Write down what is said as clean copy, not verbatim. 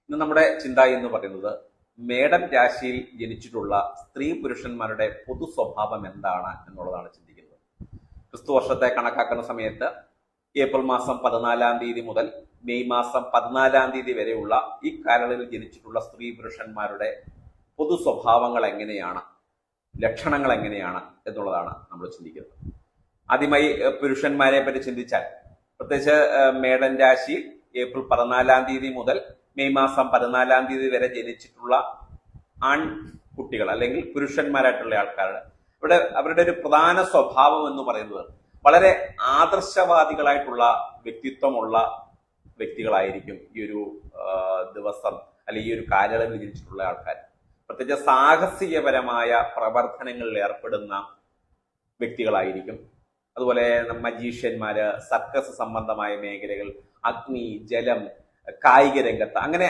ഇന്ന് നമ്മുടെ ചിന്ത എന്ന് പറയുന്നത് മേടൻ രാശിയിൽ ജനിച്ചിട്ടുള്ള സ്ത്രീ പുരുഷന്മാരുടെ പൊതു സ്വഭാവം എന്താണ് എന്നുള്ളതാണ് ചിന്തിക്കുന്നത്. ക്രിസ്തു വർഷത്തെ കണക്കാക്കുന്ന സമയത്ത് ഏപ്രിൽ മാസം 14 തീയതി മുതൽ മെയ് മാസം 14 തീയതി വരെയുള്ള ഈ കാലയളവിൽ ജനിച്ചിട്ടുള്ള സ്ത്രീ പുരുഷന്മാരുടെ പൊതു സ്വഭാവങ്ങൾ എങ്ങനെയാണ്, ലക്ഷണങ്ങൾ എങ്ങനെയാണ് എന്നുള്ളതാണ് നമ്മൾ ചിന്തിക്കുന്നത്. ആദ്യമായി പുരുഷന്മാരെ പറ്റി ചിന്തിച്ചാൽ, പ്രത്യേകിച്ച് മേടൻ രാശിയിൽ ഏപ്രിൽ 14 തീയതി മുതൽ മെയ് മാസം 14 തീയതി വരെ ജനിച്ചിട്ടുള്ള ആൺകുട്ടികൾ അല്ലെങ്കിൽ പുരുഷന്മാരായിട്ടുള്ള ആൾക്കാരുടെ അവരുടെ ഒരു പ്രധാന സ്വഭാവം എന്ന് പറയുന്നത് വളരെ ആദർശവാദികളായിട്ടുള്ള വ്യക്തിത്വമുള്ള വ്യക്തികളായിരിക്കും ഈ ഒരു ദിവസം അല്ലെങ്കിൽ ഈ ഒരു കാലയളവിൽ ജനിച്ചിട്ടുള്ള ആൾക്കാർ. പ്രത്യേകിച്ച് സാഹസികപരമായ പ്രവർത്തനങ്ങളിൽ ഏർപ്പെടുന്ന വ്യക്തികളായിരിക്കും. അതുപോലെ മജീഷ്യന്മാര്, സർക്കസ് സംബന്ധമായ മേഖലകൾ, അഗ്നി, ജലം, കായിക രംഗത്ത് അങ്ങനെ